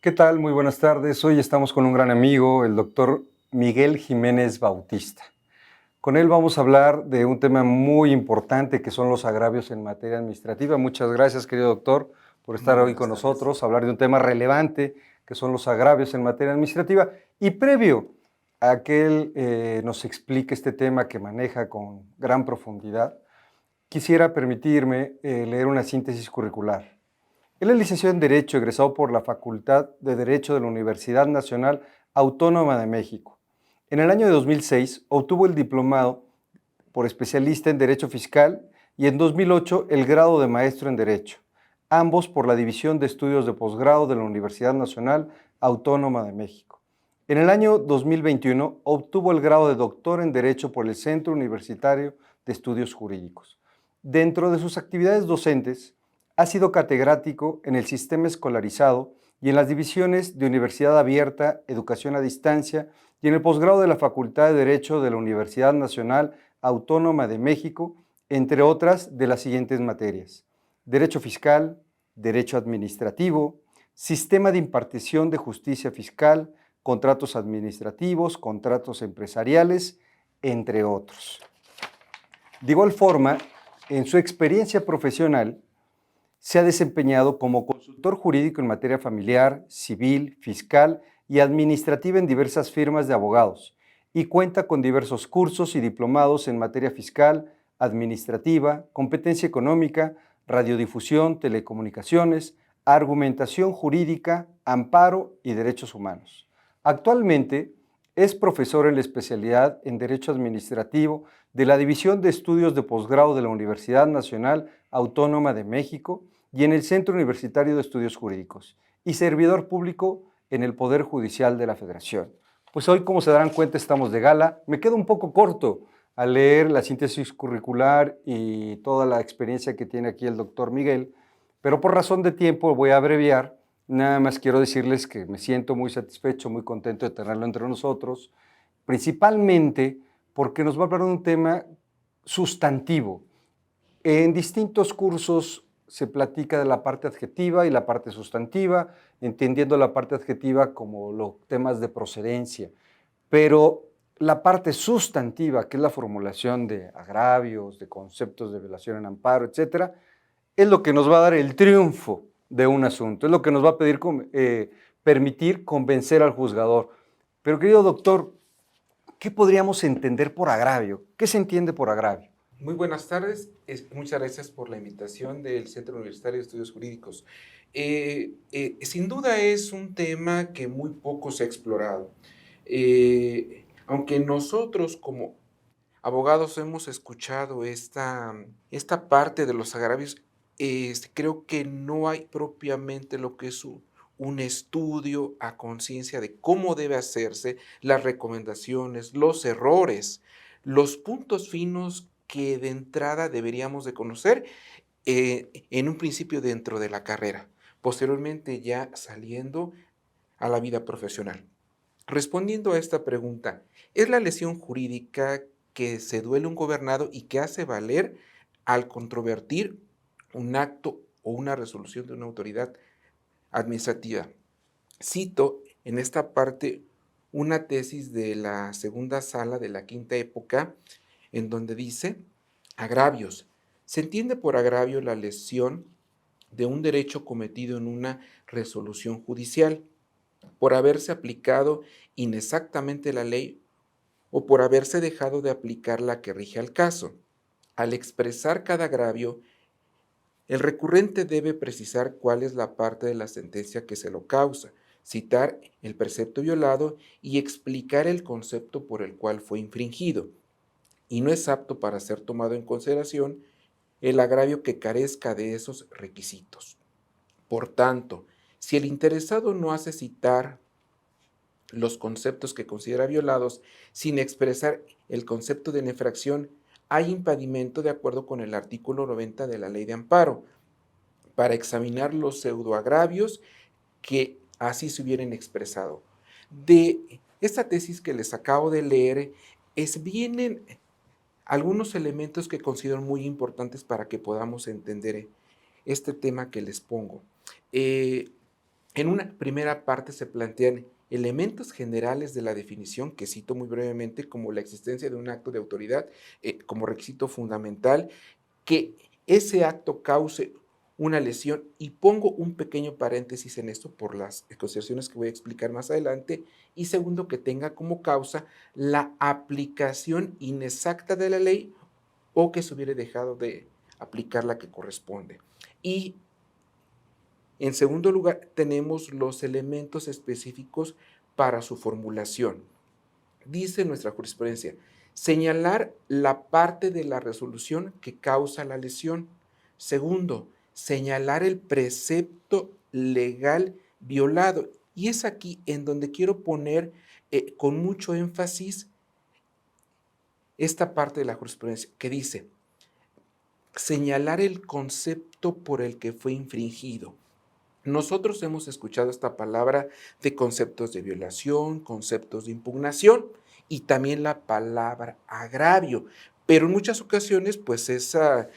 ¿Qué tal? Muy buenas tardes. Hoy estamos con un gran amigo, el doctor Miguel Jiménez Bautista. Con él vamos a hablar de un tema muy importante que son los agravios en materia administrativa. Muchas gracias, querido doctor, por estar Muy hoy buenas con tardes. nosotros, hablar de un tema relevante que son los agravios en materia administrativa. Y previo a que él nos explique este tema que maneja con gran profundidad, quisiera permitirme leer una síntesis curricular. Él es licenciado en Derecho, egresado por la Facultad de Derecho de la Universidad Nacional Autónoma de México. En el año de 2006 obtuvo el diplomado por especialista en Derecho Fiscal y en 2008 el grado de maestro en Derecho, ambos por la División de Estudios de Posgrado de la Universidad Nacional Autónoma de México. En el año 2021 obtuvo el grado de doctor en Derecho por el Centro Universitario de Estudios Jurídicos. Dentro de sus actividades docentes, ha sido catedrático en el sistema escolarizado y en las divisiones de Universidad Abierta, Educación a Distancia y en el posgrado de la Facultad de Derecho de la Universidad Nacional Autónoma de México, entre otras de las siguientes materias: Derecho Fiscal, Derecho Administrativo, Sistema de Impartición de Justicia Fiscal, Contratos Administrativos, Contratos Empresariales, entre otros. De igual forma, en su experiencia profesional, se ha desempeñado como consultor jurídico en materia familiar, civil, fiscal y administrativa en diversas firmas de abogados y cuenta con diversos cursos y diplomados en materia fiscal, administrativa, competencia económica, radiodifusión, telecomunicaciones, argumentación jurídica, amparo y derechos humanos. Actualmente es profesor en la especialidad en Derecho Administrativo de la División de Estudios de Posgrado de la Universidad Nacional Autónoma de México y en el Centro Universitario de Estudios Jurídicos, y servidor público en el Poder Judicial de la Federación. Pues hoy, como se darán cuenta, estamos de gala. Me quedo un poco corto al leer la síntesis curricular y toda la experiencia que tiene aquí el doctor Miguel, pero por razón de tiempo voy a abreviar. Nada más quiero decirles que me siento muy satisfecho, muy contento de tenerlo entre nosotros, principalmente porque nos va a hablar de un tema sustantivo. En distintos cursos se platica de la parte adjetiva y la parte sustantiva, entendiendo la parte adjetiva como los temas de procedencia, pero la parte sustantiva, que es la formulación de agravios, de conceptos de violación en amparo, etcétera, es lo que nos va a dar el triunfo de un asunto, es lo que nos va a permitir convencer al juzgador. Pero, querido doctor, ¿qué podríamos entender por agravio? ¿Qué se entiende por agravio? Muy buenas tardes. Muchas gracias por la invitación del Centro Universitario de Estudios Jurídicos. Sin duda es un tema que muy poco se ha explorado. Aunque nosotros como abogados hemos escuchado esta parte de los agravios, creo que no hay propiamente lo que es un estudio a conciencia de cómo debe hacerse, las recomendaciones, los errores, los puntos finos que de entrada deberíamos de conocer en un principio dentro de la carrera, posteriormente ya saliendo a la vida profesional. Respondiendo a esta pregunta, ¿es la lesión jurídica que se duele un gobernado y que hace valer al controvertir un acto o una resolución de una autoridad administrativa? Cito en esta parte una tesis de la segunda sala de la quinta época, en donde dice: agravios. Se entiende por agravio la lesión de un derecho cometido en una resolución judicial, por haberse aplicado inexactamente la ley o por haberse dejado de aplicar la que rige al caso. Al expresar cada agravio, el recurrente debe precisar cuál es la parte de la sentencia que se lo causa, citar el precepto violado y explicar el concepto por el cual fue infringido. Y no es apto para ser tomado en consideración el agravio que carezca de esos requisitos. Por tanto, si el interesado no hace citar los conceptos que considera violados sin expresar el concepto de la infracción, hay impedimento de acuerdo con el artículo 90 de la Ley de Amparo para examinar los pseudoagravios que así se hubieran expresado. De esta tesis que les acabo de leer, vienen algunos elementos que considero muy importantes para que podamos entender este tema que les pongo. Eh, en una primera parte se plantean elementos generales de la definición, que cito muy brevemente, como la existencia de un acto de autoridad como requisito fundamental, que ese acto cause una lesión, y pongo un pequeño paréntesis en esto por las consideraciones que voy a explicar más adelante, y segundo, que tenga como causa la aplicación inexacta de la ley o que se hubiera dejado de aplicar la que corresponde. Y en segundo lugar, tenemos los elementos específicos para su formulación. Dice nuestra jurisprudencia, señalar la parte de la resolución que causa la lesión. Segundo, señalar el precepto legal violado. Y es aquí en donde quiero poner con mucho énfasis esta parte de la jurisprudencia que dice, señalar el concepto por el que fue infringido. Nosotros hemos escuchado esta palabra de conceptos de violación, conceptos de impugnación y también la palabra agravio, pero en muchas ocasiones, pues esos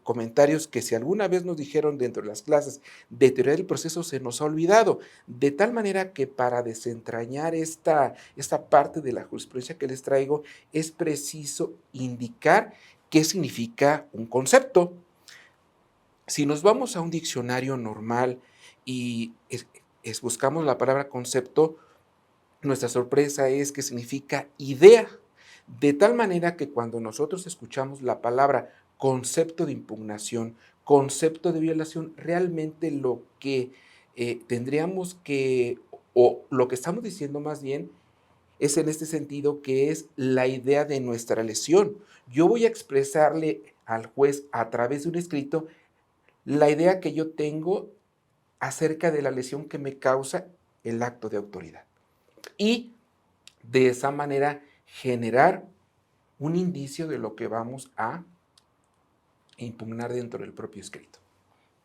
comentarios que si alguna vez nos dijeron dentro de las clases de teoría del proceso se nos ha olvidado, de tal manera que para desentrañar esta parte de la jurisprudencia que les traigo, es preciso indicar qué significa un concepto. Si nos vamos a un diccionario normal y buscamos la palabra concepto, nuestra sorpresa es que significa idea, de tal manera que cuando nosotros escuchamos la palabra concepto de impugnación, concepto de violación, realmente lo que tendríamos que, o lo que estamos diciendo más bien, es en este sentido que es la idea de nuestra lesión. Yo voy a expresarle al juez a través de un escrito la idea que yo tengo acerca de la lesión que me causa el acto de autoridad. Y de esa manera generar un indicio de lo que vamos a impugnar dentro del propio escrito.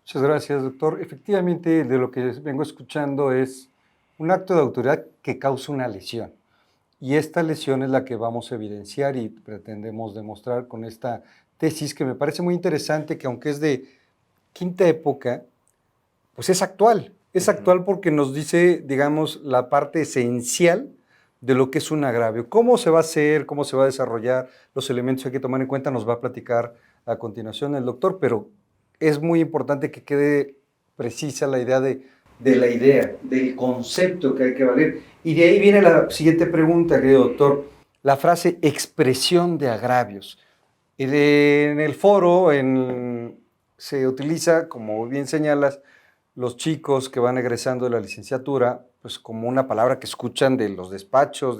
Muchas gracias, doctor. Efectivamente, de lo que vengo escuchando es un acto de autoridad que causa una lesión. Y esta lesión es la que vamos a evidenciar y pretendemos demostrar con esta tesis que me parece muy interesante, que aunque es de quinta época, pues es actual. Es actual porque nos dice, digamos, la parte esencial de lo que es un agravio. Cómo se va a hacer, cómo se va a desarrollar, los elementos que hay que tomar en cuenta, nos va a platicar a continuación el doctor, pero es muy importante que quede precisa la idea de la idea, del concepto que hay que valer. Y de ahí viene la siguiente pregunta, querido doctor, la frase expresión de agravios. En el foro se utiliza, como bien señalas, los chicos que van egresando de la licenciatura, pues como una palabra que escuchan de los despachos,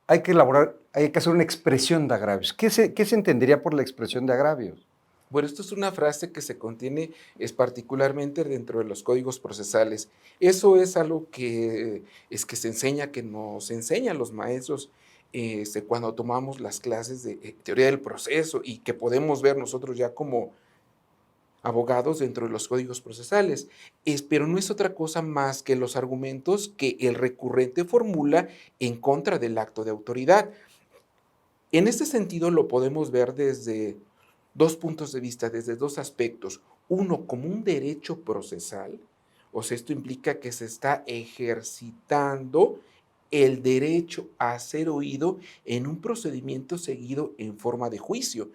hay que elaborar, hay que hacer una expresión de agravios. ¿Qué se entendería por la expresión de agravios? Bueno, esto es una frase que se contiene particularmente dentro de los códigos procesales. Eso es algo que se enseña, que nos enseñan los maestros cuando tomamos las clases de teoría del proceso y que podemos ver nosotros ya como abogados dentro de los códigos procesales. Pero no es otra cosa más que los argumentos que el recurrente formula en contra del acto de autoridad. En este sentido lo podemos ver desde dos puntos de vista, desde dos aspectos. Uno, como un derecho procesal, o sea, esto implica que se está ejercitando el derecho a ser oído en un procedimiento seguido en forma de juicio.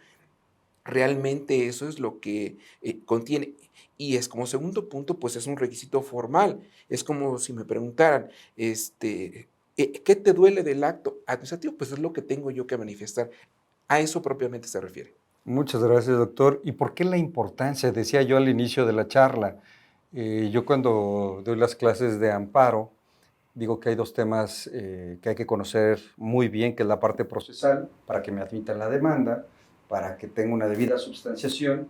Realmente eso es lo que contiene. Y es como segundo punto, pues es un requisito formal. Es como si me preguntaran, ¿qué te duele del acto administrativo? Pues es lo que tengo yo que manifestar. A eso propiamente se refiere. Muchas gracias, doctor. ¿Y por qué la importancia? Decía yo al inicio de la charla, yo cuando doy las clases de amparo, digo que hay dos temas que hay que conocer muy bien, que es la parte procesal, para que me admitan la demanda, para que tenga una debida substanciación,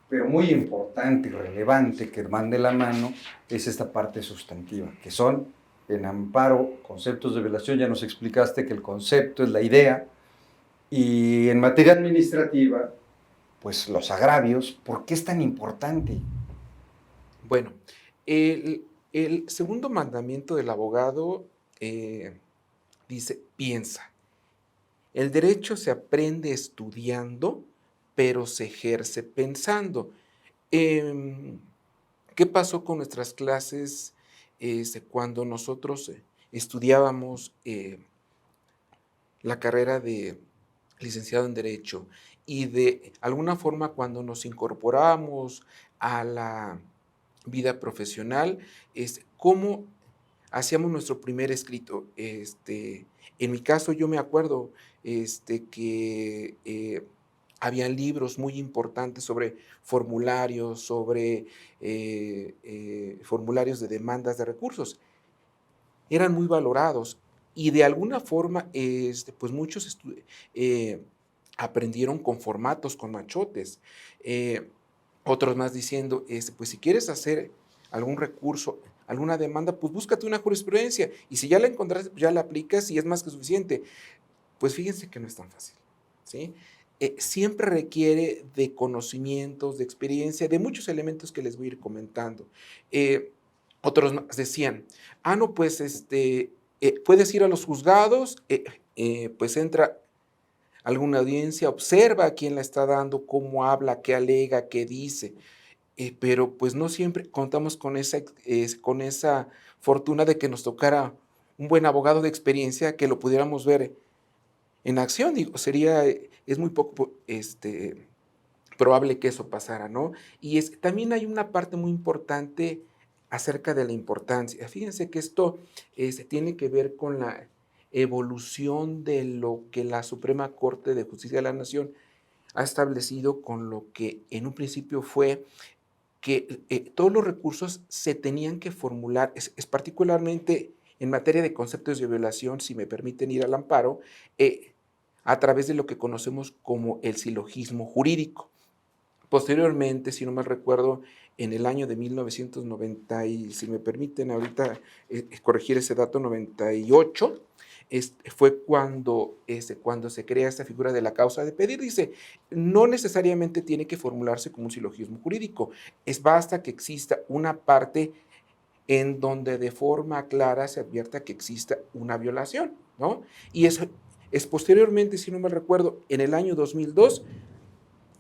pero muy importante y relevante que mande la mano es esta parte sustantiva, que son en amparo conceptos de violación. Ya nos explicaste que el concepto es la idea, y en materia administrativa, pues los agravios. ¿Por qué es tan importante? Bueno, el segundo mandamiento del abogado dice, piensa. El derecho se aprende estudiando, pero se ejerce pensando. Em, ¿Qué pasó con nuestras clases cuando nosotros estudiábamos la carrera de licenciado en Derecho? Y de alguna forma cuando nos incorporamos a la vida profesional, ¿cómo hacíamos nuestro primer escrito? En mi caso, yo me acuerdo que habían libros muy importantes sobre formularios, sobre formularios de demandas de recursos. Eran muy valorados y de alguna forma, pues muchos eh, aprendieron con formatos, con machotes. Otros más diciendo, pues si quieres hacer algún recurso, alguna demanda, pues búscate una jurisprudencia y si ya la encontraste, pues ya la aplicas y es más que suficiente. Pues fíjense que no es tan fácil, ¿sí? Siempre requiere de conocimientos, de experiencia, de muchos elementos que les voy a ir comentando. Eh, Otros más decían, no, pues puedes ir a los juzgados, pues entra alguna audiencia, observa a quién la está dando, cómo habla, qué alega, qué dice. Pero pues no siempre contamos con esa fortuna de que nos tocara un buen abogado de experiencia que lo pudiéramos ver en acción. Digo, es muy poco probable que eso pasara, ¿no? Y también hay una parte muy importante acerca de la importancia. Fíjense que esto tiene que ver con la evolución de lo que la Suprema Corte de Justicia de la Nación ha establecido con lo que en un principio fue que todos los recursos se tenían que formular, es particularmente en materia de conceptos de violación, si me permiten ir al amparo, a través de lo que conocemos como el silogismo jurídico. Posteriormente, si no mal recuerdo, en el año de 1990, y si me permiten ahorita corregir ese dato, 98, fue cuando se crea esta figura de la causa de pedir. Dice, no necesariamente tiene que formularse como un silogismo jurídico, basta que exista una parte en donde de forma clara se advierta que exista una violación, ¿no? Y eso es posteriormente, si no me recuerdo, en el año 2002,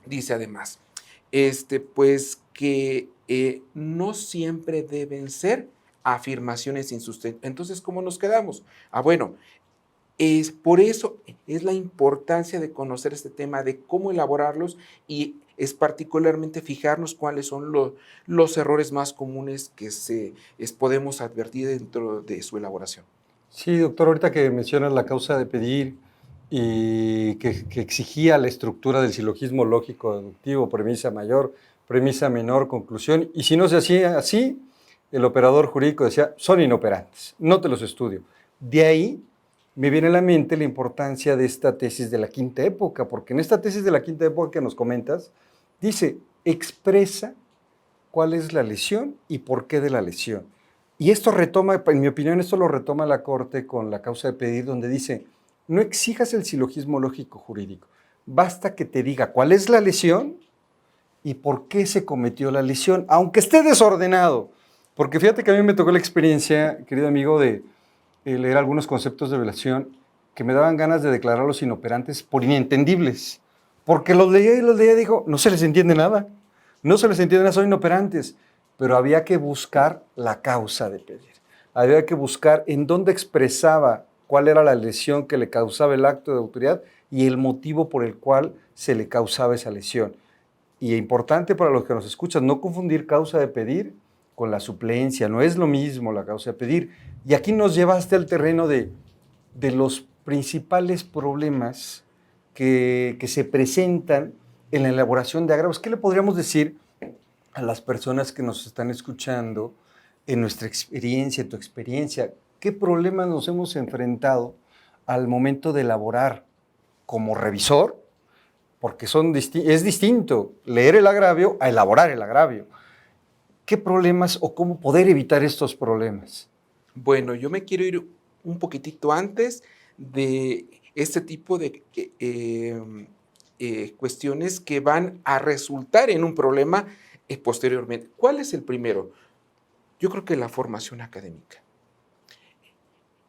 dice además, pues que no siempre deben ser afirmaciones sin sustento. Entonces, ¿cómo nos quedamos? Bueno, por eso es la importancia de conocer este tema, de cómo elaborarlos y es particularmente fijarnos cuáles son los errores más comunes que podemos advertir dentro de su elaboración. Sí, doctor, ahorita que mencionas la causa de pedir y que exigía la estructura del silogismo lógico-deductivo, premisa mayor, premisa menor, conclusión, y si no se hacía así, el operador jurídico decía, son inoperantes, no te los estudio. De ahí me viene a la mente la importancia de esta tesis de la quinta época, porque en esta tesis de la quinta época que nos comentas, dice, expresa cuál es la lesión y por qué de la lesión. Y esto retoma, en mi opinión, esto lo retoma la Corte con la causa de pedir, donde dice, no exijas el silogismo lógico jurídico, basta que te diga cuál es la lesión y por qué se cometió la lesión, aunque esté desordenado. Porque fíjate que a mí me tocó la experiencia, querido amigo, de leer algunos conceptos de violación que me daban ganas de declararlos inoperantes por inentendibles. Porque los leía y digo, no se les entiende nada. No se les entiende nada, son inoperantes. Pero había que buscar la causa de pedir. Había que buscar en dónde expresaba cuál era la lesión que le causaba el acto de autoridad y el motivo por el cual se le causaba esa lesión. Y es importante para los que nos escuchan, no confundir causa de pedir con la suplencia. No es lo mismo la causa de pedir. Y aquí nos llevaste al terreno de los principales problemas que se presentan en la elaboración de agravios. ¿Qué le podríamos decir a las personas que nos están escuchando en nuestra experiencia, en tu experiencia? ¿Qué problemas nos hemos enfrentado al momento de elaborar como revisor? Porque es distinto leer el agravio a elaborar el agravio. ¿Qué problemas o cómo poder evitar estos problemas? Bueno, yo me quiero ir un poquitito antes de este tipo de cuestiones que van a resultar en un problema posteriormente. ¿Cuál es el primero? Yo creo que la formación académica.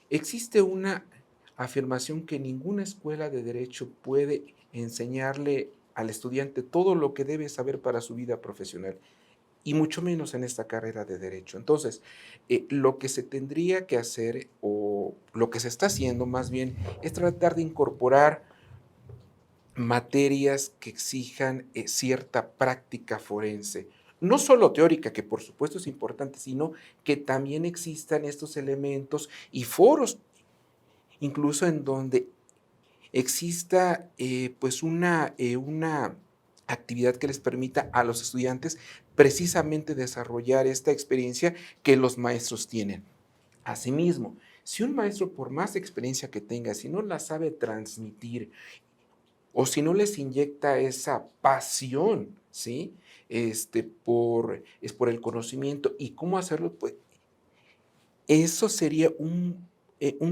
Existe una afirmación que ninguna escuela de derecho puede enseñarle al estudiante todo lo que debe saber para su vida profesional, y mucho menos en esta carrera de derecho. Entonces, lo que se tendría que hacer, o lo que se está haciendo más bien, es tratar de incorporar materias que exijan cierta práctica forense. No solo teórica, que por supuesto es importante, sino que también existan estos elementos y foros, incluso en donde exista pues una actividad que les permita a los estudiantes precisamente desarrollar esta experiencia que los maestros tienen. Asimismo, si un maestro, por más experiencia que tenga, si no la sabe transmitir o si no les inyecta esa pasión, ¿sí? Es por el conocimiento y cómo hacerlo, pues eso sería un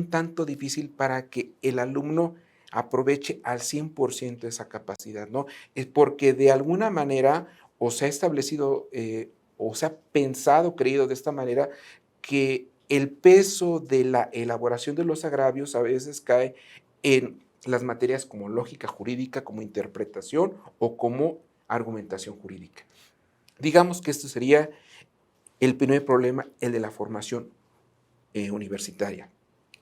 tanto difícil para que el alumno aproveche al 100% esa capacidad, ¿no? Es porque de alguna manera o se ha establecido o se ha pensado, creído de esta manera, que el peso de la elaboración de los agravios a veces cae en las materias como lógica jurídica, como interpretación o como argumentación jurídica. Digamos que esto sería el primer problema, el de la formación universitaria.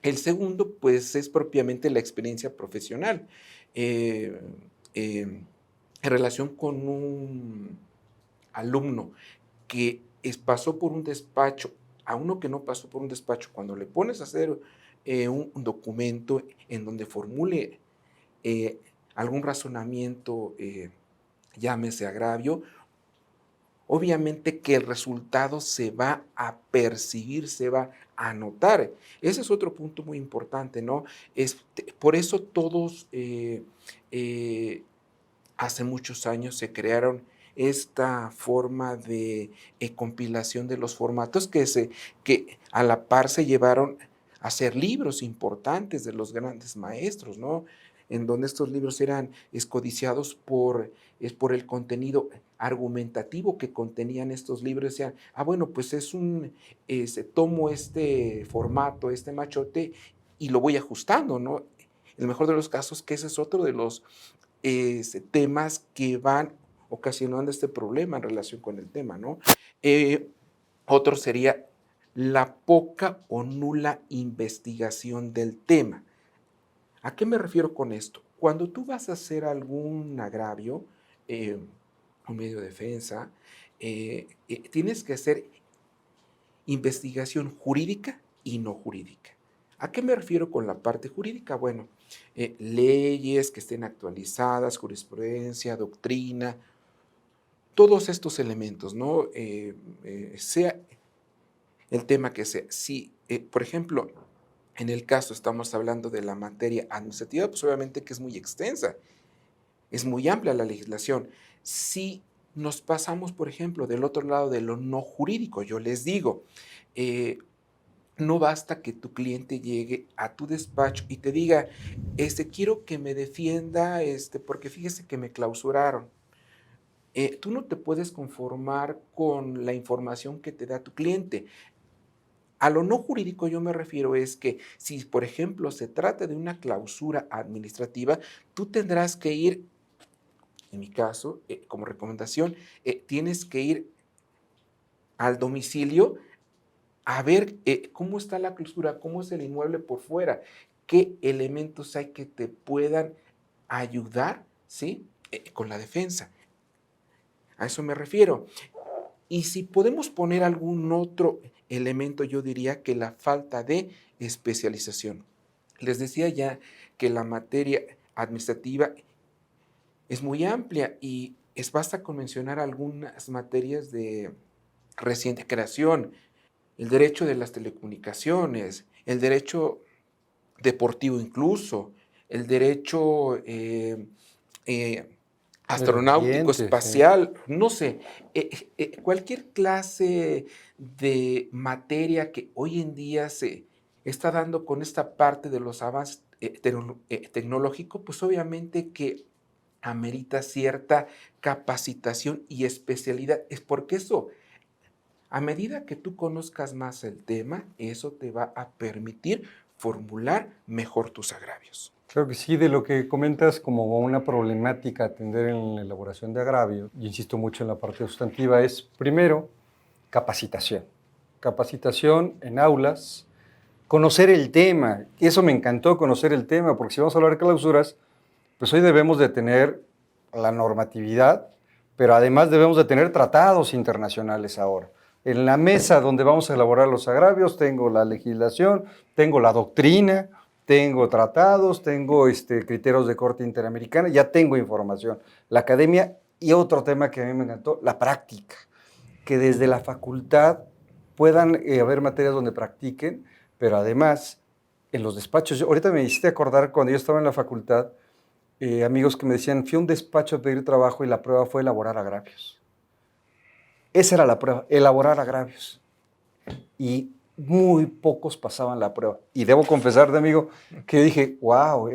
El segundo, pues, es propiamente la experiencia profesional. Eh, eh, en relación con un alumno que pasó por un despacho, a uno que no pasó por un despacho, cuando le pones a hacer un documento en donde formule eh, algún razonamiento, llámese agravio, obviamente que el resultado se va a percibir, se va a notar. Ese es otro punto muy importante, ¿no? Por eso todos eh, hace muchos años se crearon esta forma de compilación de los formatos que a la par se llevaron a ser libros importantes de los grandes maestros, ¿no? En donde estos libros eran escodiciados por el contenido argumentativo que contenían estos libros. Decían, bueno, pues tomo este formato, este machote, y lo voy ajustando, ¿no? En el mejor de los casos, que ese es otro de los temas que van ocasionando este problema en relación con el tema, ¿no? Otro sería la poca o nula investigación del tema. ¿A qué me refiero con esto? Cuando tú vas a hacer algún agravio, un medio de defensa, tienes que hacer investigación jurídica y no jurídica. ¿A qué me refiero con la parte jurídica? Bueno, leyes que estén actualizadas, jurisprudencia, doctrina, todos estos elementos, ¿no? Sea el tema que sea. Si, por ejemplo, en el caso estamos hablando de la materia administrativa, pues obviamente que es muy extensa, es muy amplia la legislación. Si nos pasamos, por ejemplo, del otro lado de lo no jurídico, yo les digo, eh, no basta que tu cliente llegue a tu despacho y te diga, quiero que me defienda, porque fíjese que me clausuraron. Tú no te puedes conformar con la información que te da tu cliente. A lo no jurídico yo me refiero es que si, por ejemplo, se trata de una clausura administrativa, tú tendrás que ir, en mi caso, como recomendación, tienes que ir al domicilio a ver cómo está la clausura, cómo es el inmueble por fuera, qué elementos hay que te puedan ayudar, ¿sí? Con la defensa. A eso me refiero. Y si podemos poner algún otro elemento, yo diría que la falta de especialización. Les decía ya que la materia administrativa es muy amplia y basta con mencionar algunas materias de reciente creación, el derecho de las telecomunicaciones, el derecho deportivo incluso, el derecho eh, Medio astronáutico, ambiente, sí. espacial, no sé, cualquier clase de materia que hoy en día se está dando con esta parte de los avances tecnológicos, pues obviamente que amerita cierta capacitación y especialidad. Es porque eso, a medida que tú conozcas más el tema, eso te va a permitir formular mejor tus agravios. Creo que sí, de lo que comentas como una problemática a atender en la elaboración de agravio, y insisto mucho en la parte sustantiva, es primero capacitación. Capacitación en aulas, conocer el tema. Eso me encantó, conocer el tema, porque si vamos a hablar de clausuras, pues hoy debemos de tener la normatividad, pero además debemos de tener tratados internacionales ahora. En la mesa donde vamos a elaborar los agravios tengo la legislación, tengo la doctrina, tengo tratados, tengo criterios de corte interamericana, ya tengo información. La academia y otro tema que a mí me encantó, la práctica, que desde la facultad puedan haber materias donde practiquen, pero además en los despachos. Ahorita me hiciste acordar cuando yo estaba en la facultad, amigos que me decían, fui a un despacho a pedir trabajo y la prueba fue elaborar agravios. Esa era la prueba, elaborar agravios. Y muy pocos pasaban la prueba. Y debo confesarte, amigo, que dije, wow,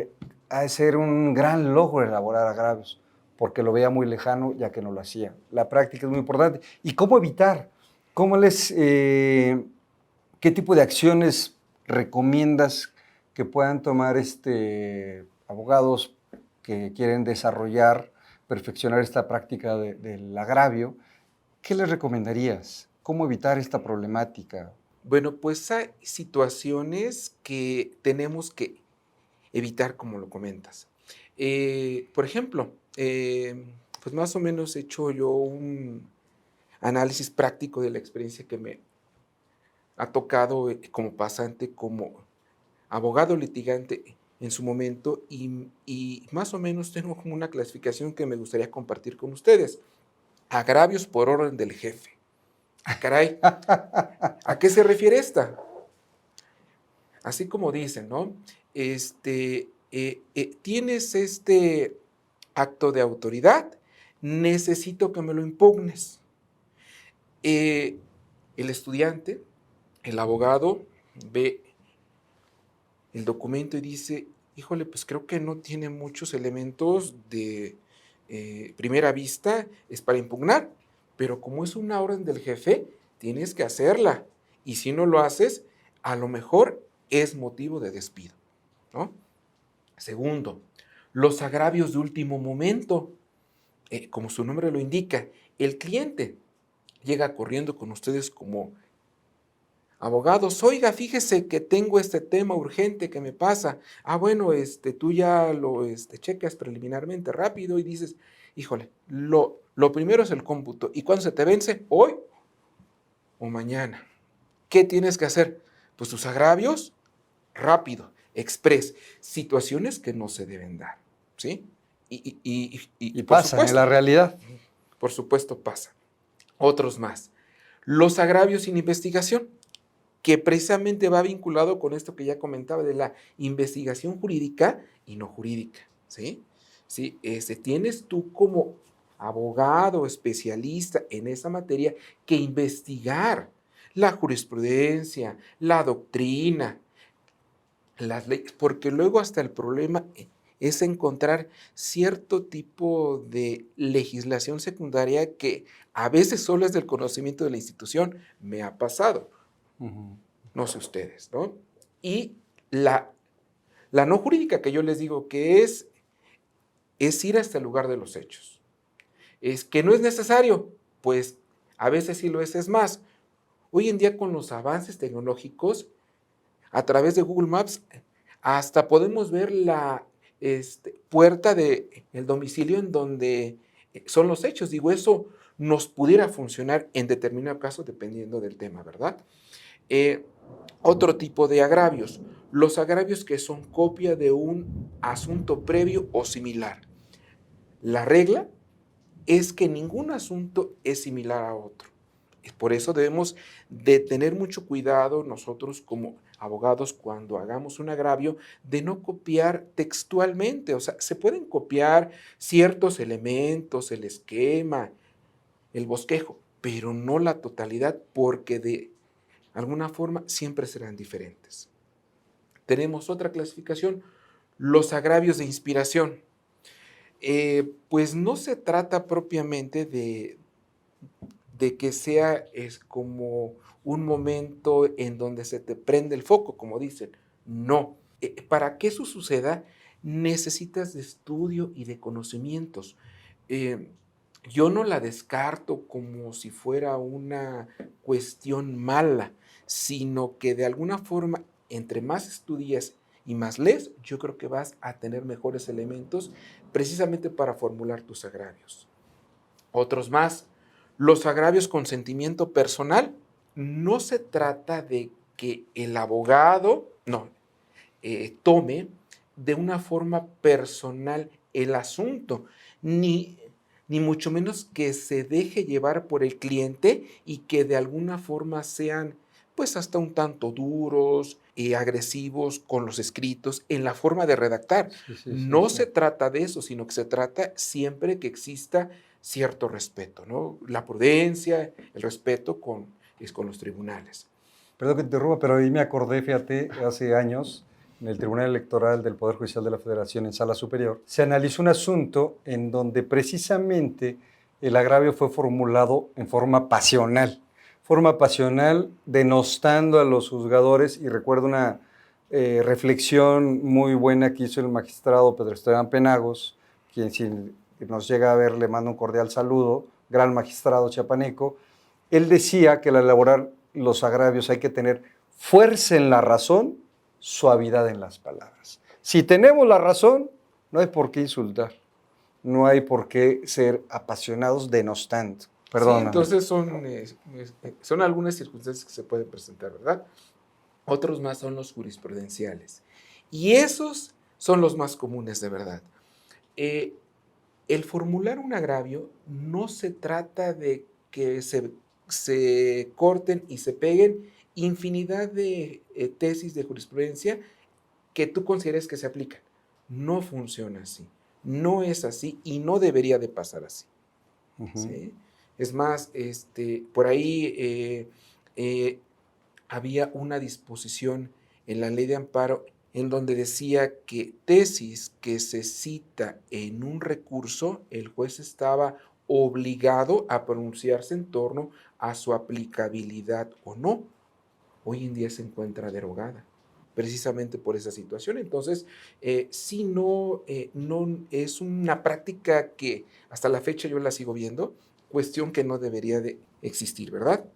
ha de ser un gran logro elaborar agravios, porque lo veía muy lejano ya que no lo hacía. La práctica es muy importante. ¿Y cómo evitar? ¿Qué tipo de acciones recomiendas que puedan tomar abogados que quieren desarrollar, perfeccionar esta práctica del agravio? ¿Qué les recomendarías? ¿Cómo evitar esta problemática? Bueno, pues hay situaciones que tenemos que evitar, como lo comentas. Por ejemplo, pues más o menos he hecho yo un análisis práctico de la experiencia que me ha tocado como pasante, como abogado litigante en su momento, y más o menos tengo como una clasificación que me gustaría compartir con ustedes. Agravios por orden del jefe. Ah, caray, ¿a qué se refiere esta? Así como dicen, ¿no? Tienes este acto de autoridad, necesito que me lo impugnes. El estudiante, el abogado, ve el documento y dice, híjole, pues creo que no tiene muchos elementos de primera vista, es para impugnar, pero como es una orden del jefe, tienes que hacerla. Y si no lo haces, a lo mejor es motivo de despido, ¿no? Segundo, los agravios de último momento. Como su nombre lo indica, el cliente llega corriendo con ustedes como abogados. Oiga, fíjese que tengo este tema urgente que me pasa. Ah, bueno, tú ya lo checas preliminarmente rápido y dices, híjole, lo primero es el cómputo. ¿Y cuándo se te vence? ¿Hoy o mañana? ¿Qué tienes que hacer? Pues tus agravios, rápido, express, situaciones que no se deben dar, ¿sí? Y Por pasa en supuesto, la realidad. por supuesto pasa. Otros más. Los agravios sin investigación, que precisamente va vinculado con esto que ya comentaba de la investigación jurídica y no jurídica, ¿sí? Sí, tienes tú como abogado, especialista en esa materia, que investigar la jurisprudencia, la doctrina, las leyes, porque luego hasta el problema es encontrar cierto tipo de legislación secundaria que a veces solo es del conocimiento de la institución. Me ha pasado, no sé ustedes, ¿no? Y la no jurídica que yo les digo que es ir hasta el lugar de los hechos. Es que no es necesario, pues a veces sí lo es más. Hoy en día con los avances tecnológicos, a través de Google Maps, hasta podemos ver la puerta del domicilio en donde son los hechos. Digo, eso nos pudiera funcionar en determinado caso dependiendo del tema, ¿verdad? Otro tipo de agravios, los agravios que son copia de un asunto previo o similar. La regla es que ningún asunto es similar a otro. Por eso debemos de tener mucho cuidado nosotros como abogados cuando hagamos un agravio de no copiar textualmente. O sea, se pueden copiar ciertos elementos, el esquema, el bosquejo, pero no la totalidad porque de alguna forma siempre serán diferentes. Tenemos otra clasificación, los agravios de inspiración. Pues no se trata propiamente de que sea como un momento en donde se te prende el foco, como dicen. No. Para que eso suceda, necesitas de estudio y de conocimientos. Eh, yo no la descarto como si fuera una cuestión mala, sino que de alguna forma, entre más estudias y más lees, yo creo que vas a tener mejores elementos precisamente para formular tus agravios. Otros más, los agravios con sentimiento personal, no se trata de que el abogado, no, tome de una forma personal el asunto, ni mucho menos que se deje llevar por el cliente y que de alguna forma sean pues hasta un tanto duros y agresivos con los escritos en la forma de redactar. Sí, sí, sí, No sí. se trata de eso, sino que se trata siempre que exista cierto respeto, ¿no? La prudencia, el respeto con los tribunales. Perdón que te interrumpa, pero ahí me acordé, fíjate, hace años, en el Tribunal Electoral del Poder Judicial de la Federación, en Sala Superior, se analizó un asunto en donde precisamente el agravio fue formulado en forma pasional, denostando a los juzgadores, y recuerdo una reflexión muy buena que hizo el magistrado Pedro Esteban Penagos, quien si nos llega a ver le mando un cordial saludo, gran magistrado chiapaneco. Él decía que al elaborar los agravios hay que tener fuerza en la razón, suavidad en las palabras. Si tenemos la razón, no hay por qué insultar, no hay por qué ser apasionados denostando. Sí, Perdóname. entonces son algunas circunstancias que se pueden presentar, ¿verdad? Otros más son los jurisprudenciales. Y esos son los más comunes de verdad. Eh, el formular un agravio no se trata de que se corten y se peguen infinidad de tesis de jurisprudencia que tú consideres que se aplican. No funciona así. No es así y no debería de pasar así. ¿Sí? Es más, por ahí eh, había una disposición en la ley de amparo en donde decía que tesis que se cita en un recurso, el juez estaba obligado a pronunciarse en torno a su aplicabilidad o no. Hoy en día se encuentra derogada precisamente por esa situación. Entonces, sí, no es una práctica que hasta la fecha yo la sigo viendo, cuestión que no debería de existir, ¿verdad?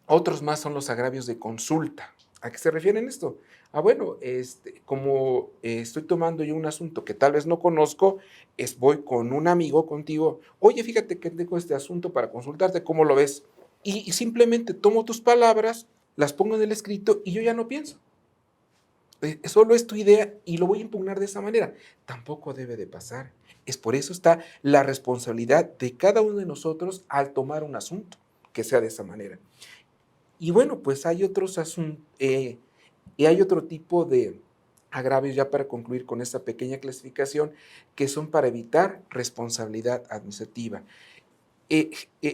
Otros más son los agravios de consulta. ¿A qué se refieren esto? Bueno, como estoy tomando yo un asunto que tal vez no conozco, voy con un amigo contigo, oye, fíjate que tengo este asunto para consultarte, ¿cómo lo ves? Y simplemente tomo tus palabras, las pongo en el escrito y yo ya no pienso. Solo es tu idea y lo voy a impugnar de esa manera. Tampoco debe de pasar. Es por eso está la responsabilidad de cada uno de nosotros al tomar un asunto, que sea de esa manera. Y bueno, pues hay otros asuntos, y hay otro tipo de agravios, ya para concluir con esta pequeña clasificación, que son para evitar responsabilidad administrativa.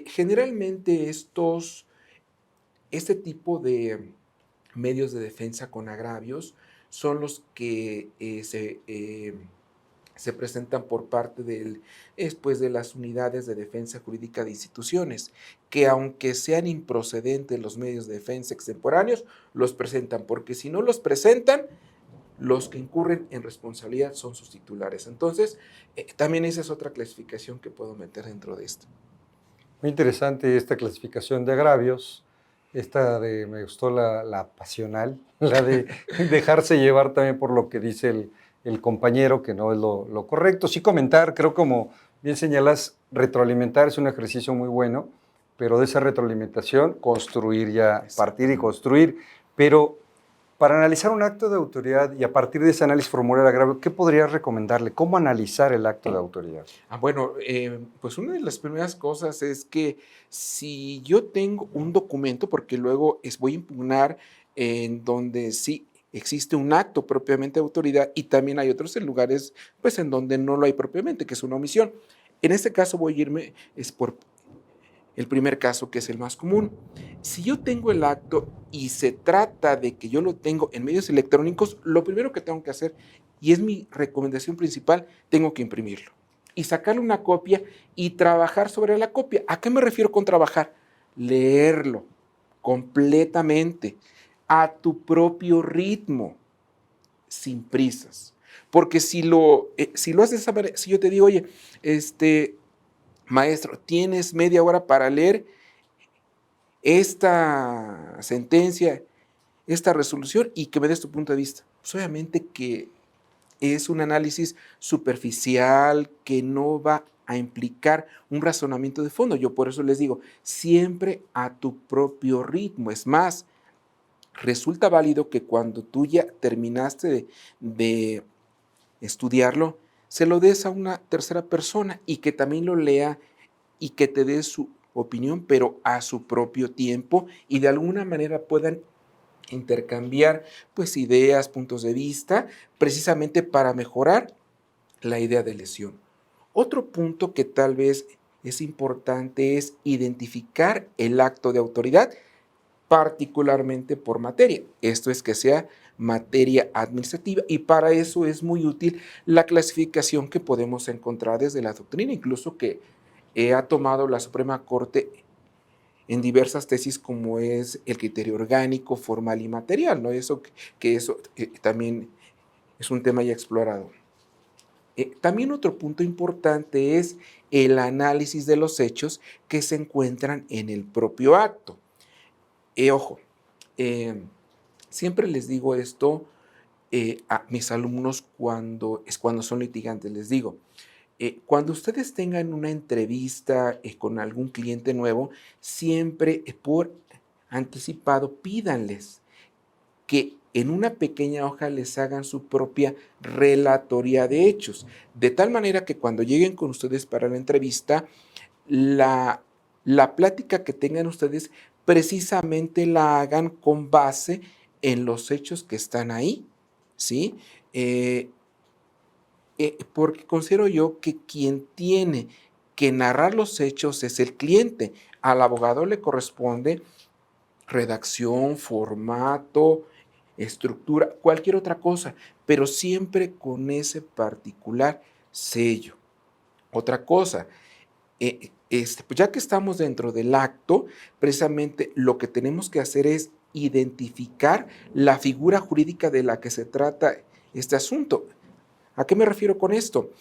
Generalmente este tipo de medios de defensa con agravios son los que se presentan por parte de las unidades de defensa jurídica de instituciones, que aunque sean improcedentes los medios de defensa extemporáneos, los presentan, porque si no los presentan, los que incurren en responsabilidad son sus titulares. Entonces, también esa es otra clasificación que puedo meter dentro de esto. Muy interesante esta clasificación de agravios. Me gustó la pasional, la de dejarse llevar también por lo que dice el compañero, que no es lo correcto. Sí comentar, creo como bien señalas, retroalimentar es un ejercicio muy bueno, pero de esa retroalimentación construir ya, partir y construir. Pero para analizar un acto de autoridad y a partir de ese análisis formular el agravio, ¿qué podrías recomendarle? ¿Cómo analizar el acto de autoridad? Bueno, pues una de las primeras cosas es que si yo tengo un documento, porque luego voy a impugnar en donde sí existe un acto propiamente de autoridad y también hay otros en lugares pues en donde no lo hay propiamente, que es una omisión. En este caso voy a irme por el primer caso, que es el más común. Si yo tengo el acto y se trata de que yo lo tengo en medios electrónicos, lo primero que tengo que hacer, y es mi recomendación principal, tengo que imprimirlo y sacarle una copia y trabajar sobre la copia. ¿A qué me refiero con trabajar? Leerlo completamente, a tu propio ritmo. sin prisas. Porque si lo haces de esa manera, si yo te digo, oye, maestro, tienes media hora para leer esta sentencia, esta resolución y que me des tu punto de vista. Pues obviamente que es un análisis superficial que no va a implicar un razonamiento de fondo. Yo por eso les digo, siempre a tu propio ritmo. Es más, resulta válido que cuando tú ya terminaste de estudiarlo, se lo des a una tercera persona y que también lo lea y que te dé su opinión, pero a su propio tiempo y de alguna manera puedan intercambiar pues ideas, puntos de vista, precisamente para mejorar la idea de lesión. Otro punto que tal vez es importante es identificar el acto de autoridad, particularmente por materia. Esto es que sea materia administrativa y para eso es muy útil la clasificación que podemos encontrar desde la doctrina, incluso que ha tomado la Suprema Corte en diversas tesis como es el criterio orgánico, formal y material, ¿no? Eso también es un tema ya explorado. También otro punto importante es el análisis de los hechos que se encuentran en el propio acto. Ojo, siempre les digo esto a mis alumnos cuando son litigantes, les digo, cuando ustedes tengan una entrevista con algún cliente nuevo, siempre por anticipado pídanles que en una pequeña hoja les hagan su propia relatoría de hechos, de tal manera que cuando lleguen con ustedes para la entrevista, la plática que tengan ustedes precisamente la hagan con base en los hechos que están ahí, ¿sí? Porque considero yo que quien tiene que narrar los hechos es el cliente. Al abogado le corresponde redacción, formato, estructura, cualquier otra cosa, pero siempre con ese particular sello. Otra cosa, pues ya que estamos dentro del acto, precisamente lo que tenemos que hacer es identificar la figura jurídica de la que se trata este asunto. ¿A qué me refiero con esto?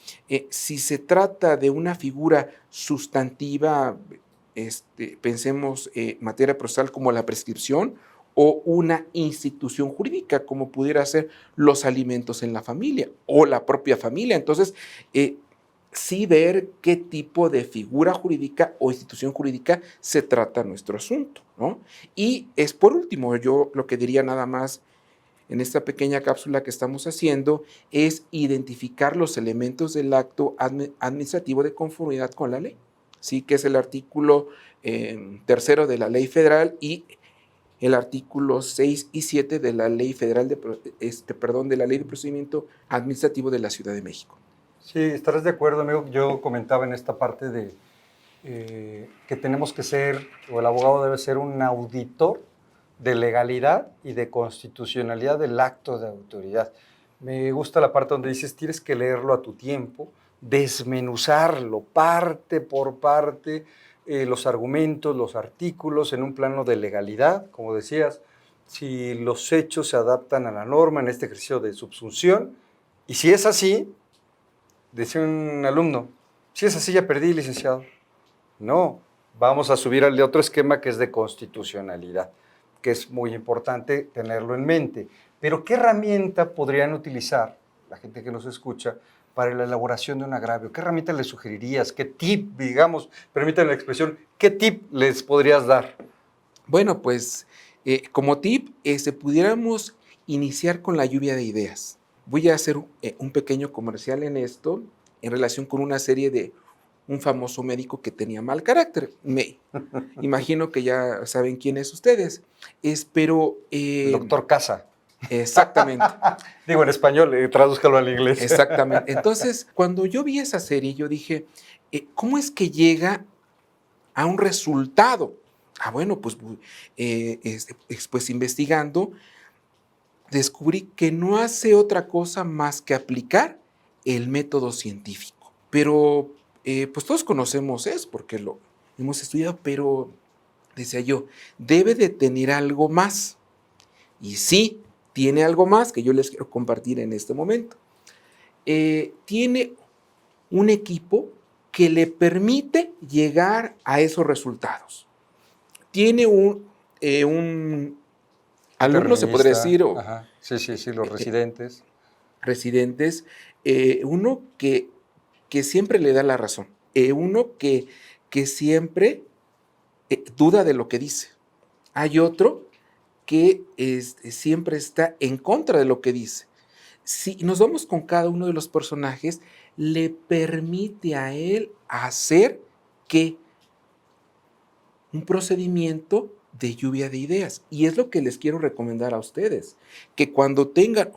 Si se trata de una figura sustantiva, pensemos materia procesal como la prescripción, o una institución jurídica como pudiera ser los alimentos en la familia o la propia familia. Entonces, sí ver qué tipo de figura jurídica o institución jurídica se trata nuestro asunto, ¿no? Y es por último, yo lo que diría nada más en esta pequeña cápsula que estamos haciendo es identificar los elementos del acto administrativo de conformidad con la ley, ¿sí? Que es el artículo 3 de la ley federal y el artículo 6 y 7 de la ley federal de la ley de procedimiento administrativo de la Ciudad de México. Sí, estarás de acuerdo, amigo. Yo comentaba en esta parte de que tenemos que ser, o el abogado debe ser un auditor de legalidad y de constitucionalidad del acto de autoridad. Me gusta la parte donde dices, tienes que leerlo a tu tiempo, desmenuzarlo parte por parte, los argumentos, los artículos en un plano de legalidad, como decías, si los hechos se adaptan a la norma en este ejercicio de subsunción, y si es así, decía un alumno, si es así ya perdí, licenciado. No, vamos a subir al de otro esquema que es de constitucionalidad, que es muy importante tenerlo en mente. Pero ¿qué herramienta podrían utilizar la gente que nos escucha para la elaboración de un agravio? ¿Qué herramienta les sugerirías? ¿Qué tip, digamos, permítanme la expresión, qué tip les podrías dar? Bueno, pues como tip, pudiéramos iniciar con la lluvia de ideas. Voy a hacer un pequeño comercial en esto, en relación con una serie de un famoso médico que tenía mal carácter. Me imagino que ya saben quién es ustedes. Pero... El doctor Casa. Exactamente. Digo en español, tradúzcalo al inglés. Exactamente. Entonces, cuando yo vi esa serie, yo dije, ¿cómo es que llega a un resultado? Bueno, pues, pues investigando, descubrí que no hace otra cosa más que aplicar el método científico. Pero, pues todos conocemos eso porque lo hemos estudiado, pero, decía yo, debe de tener algo más. Y sí, tiene algo más que yo les quiero compartir en este momento. Tiene un equipo que le permite llegar a esos resultados. Tiene un alumno, se podría Internista, decir, o ajá. Sí, los residentes. residentes, uno que siempre le da la razón, uno que siempre duda de lo que dice. Hay otro que siempre está en contra de lo que dice. Si nos vamos con cada uno de los personajes, le permite a él hacer que un procedimiento de lluvia de ideas. Y es lo que les quiero recomendar a ustedes, que cuando tengan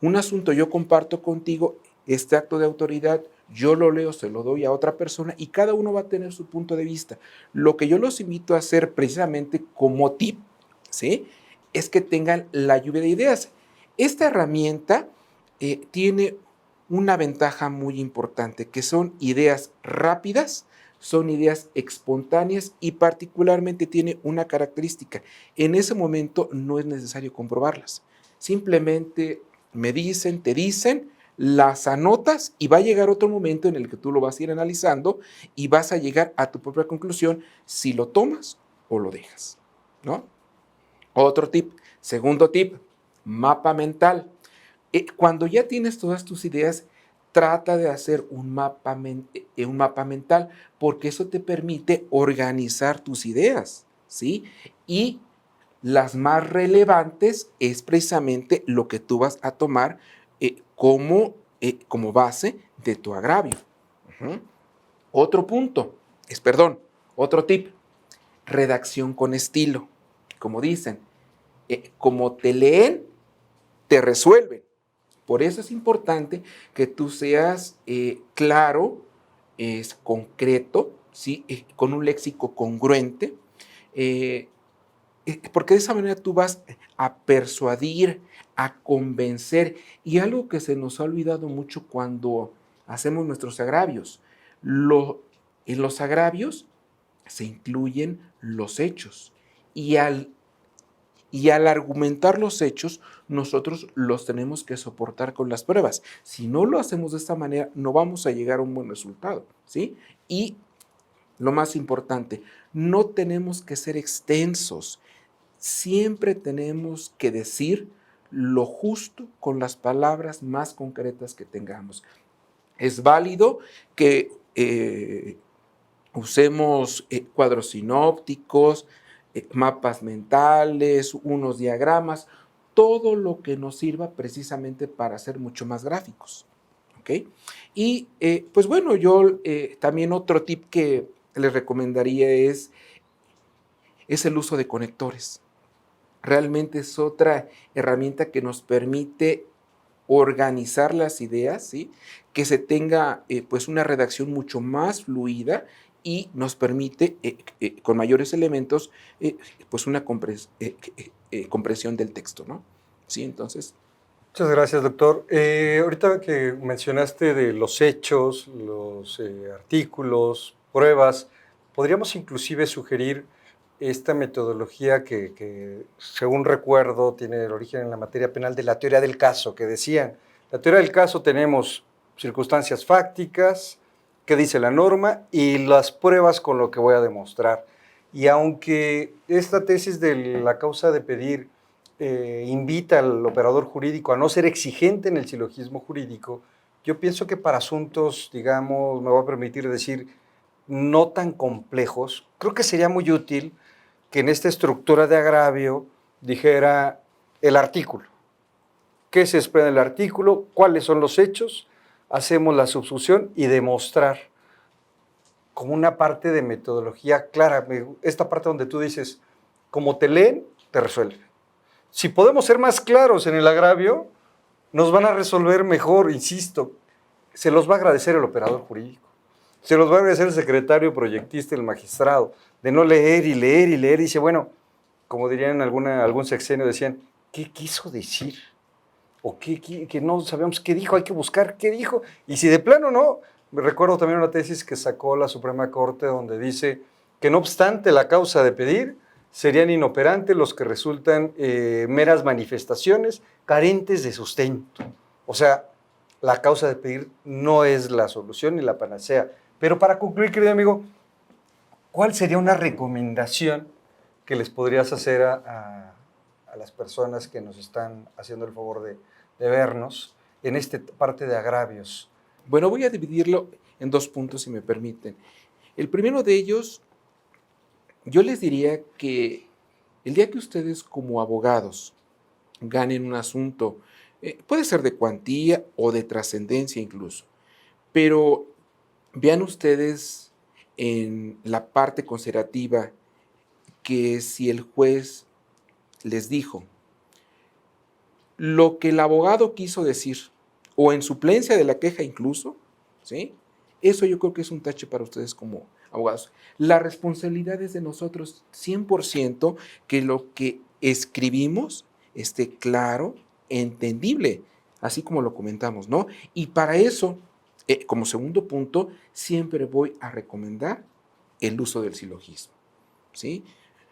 un asunto, yo comparto contigo este acto de autoridad, yo lo leo, se lo doy a otra persona y cada uno va a tener su punto de vista. Lo que yo los invito a hacer precisamente como tip, ¿sí?, es que tengan la lluvia de ideas. Esta herramienta tiene una ventaja muy importante, que son ideas rápidas, son ideas espontáneas y particularmente tiene una característica. En ese momento no es necesario comprobarlas. Simplemente me dicen, te dicen, las anotas y va a llegar otro momento en el que tú lo vas a ir analizando y vas a llegar a tu propia conclusión si lo tomas o lo dejas, ¿no? Otro tip, segundo tip, mapa mental. Cuando ya tienes todas tus ideas, trata de hacer un mapa mental, porque eso te permite organizar tus ideas, ¿sí? Y las más relevantes es precisamente lo que tú vas a tomar como base de tu agravio. Uh-huh. Otro tip, redacción con estilo. Como dicen, como te leen, te resuelven. Por eso es importante que tú seas claro, concreto, ¿sí?, con un léxico congruente, porque de esa manera tú vas a persuadir, a convencer. Y algo que se nos ha olvidado mucho cuando hacemos nuestros agravios, en los agravios se incluyen los hechos. Y al argumentar los hechos, nosotros los tenemos que soportar con las pruebas. Si no lo hacemos de esta manera, no vamos a llegar a un buen resultado, ¿sí? Y lo más importante, no tenemos que ser extensos. Siempre tenemos que decir lo justo con las palabras más concretas que tengamos. Es válido que usemos cuadros sinópticos, mapas mentales, unos diagramas, todo lo que nos sirva precisamente para ser mucho más gráficos, ¿ok? Y pues bueno, yo también otro tip que les recomendaría es el uso de conectores. Realmente es otra herramienta que nos permite organizar las ideas, ¿sí?, que se tenga pues una redacción mucho más fluida y nos permite con mayores elementos pues una compresión del texto, ¿no? Sí, entonces. Muchas gracias, doctor. Ahorita que mencionaste de los hechos, los artículos, pruebas, podríamos inclusive sugerir esta metodología que, según recuerdo, tiene el origen en la materia penal de la teoría del caso, que decían, la teoría del caso tenemos circunstancias fácticas, qué dice la norma, y las pruebas con lo que voy a demostrar. Y aunque esta tesis de la causa de pedir invita al operador jurídico a no ser exigente en el silogismo jurídico, yo pienso que para asuntos, digamos, me voy a permitir decir, no tan complejos, creo que sería muy útil que en esta estructura de agravio dijera el artículo. ¿Qué se espera del artículo? ¿Cuáles son los hechos? Hacemos la subsunción y demostrar como una parte de metodología clara. Esta parte donde tú dices, como te leen, te resuelven. Si podemos ser más claros en el agravio, nos van a resolver mejor, insisto. Se los va a agradecer el operador jurídico. Se los va a agradecer el secretario proyectista, el magistrado, de no leer y leer y leer. Y dice, bueno, como dirían en algún sexenio, decían, ¿qué quiso decir? O que no sabemos qué dijo, hay que buscar qué dijo. Y si de plano no, me recuerdo también una tesis que sacó la Suprema Corte donde dice que no obstante la causa de pedir, serían inoperantes los que resultan meras manifestaciones carentes de sustento. O sea, la causa de pedir no es la solución ni la panacea. Pero para concluir, querido amigo, ¿cuál sería una recomendación que les podrías hacer a las personas que nos están haciendo el favor de vernos en esta parte de agravios? Bueno, voy a dividirlo en 2 puntos, si me permiten. El primero de ellos, yo les diría que el día que ustedes como abogados ganen un asunto, puede ser de cuantía o de trascendencia incluso, pero vean ustedes en la parte considerativa que si el juez les dijo lo que el abogado quiso decir, o en suplencia de la queja incluso, ¿sí? Eso yo creo que es un tache para ustedes como abogados. La responsabilidad es de nosotros 100% que lo que escribimos esté claro, entendible, así como lo comentamos, ¿no? Y para eso, como segundo punto, siempre voy a recomendar el uso del silogismo, ¿sí?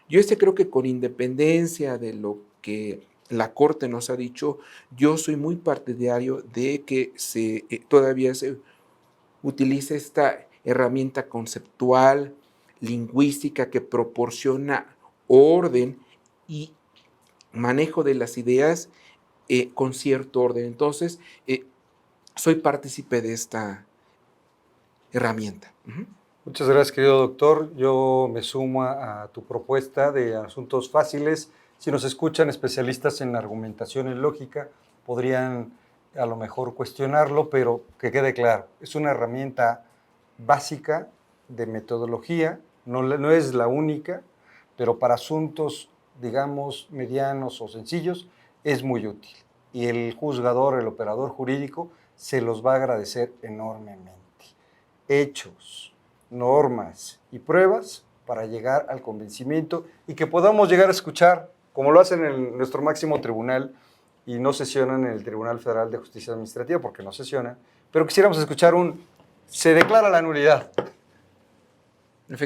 Yo creo que con independencia de lo que la Corte nos ha dicho, yo soy muy partidario de que todavía se utilice esta herramienta conceptual, lingüística, que proporciona orden y manejo de las ideas con cierto orden. Entonces, soy partícipe de esta herramienta. Muchas gracias, querido doctor. Yo me sumo a tu propuesta de asuntos fáciles. Si nos escuchan especialistas en argumentación y lógica, podrían a lo mejor cuestionarlo, pero que quede claro, es una herramienta básica de metodología, no es la única, pero para asuntos, digamos, medianos o sencillos, es muy útil. Y el juzgador, el operador jurídico, se los va a agradecer enormemente. Hechos, normas y pruebas para llegar al convencimiento y que podamos llegar a escuchar, como lo hacen en nuestro máximo tribunal y no sesionan en el Tribunal Federal de Justicia Administrativa porque no sesionan, pero quisiéramos escuchar se declara la nulidad.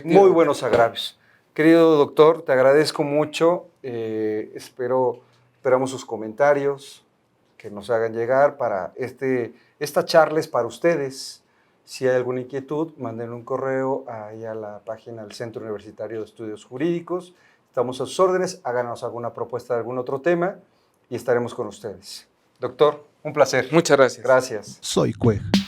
Muy buenos agravios. Querido doctor, te agradezco mucho, esperamos sus comentarios que nos hagan llegar para esta charla es para ustedes. Si hay alguna inquietud, manden un correo ahí a la página del Centro Universitario de Estudios Jurídicos. Estamos a sus órdenes, háganos alguna propuesta de algún otro tema y estaremos con ustedes. Doctor, un placer. Muchas gracias. Gracias. Soy Cuej.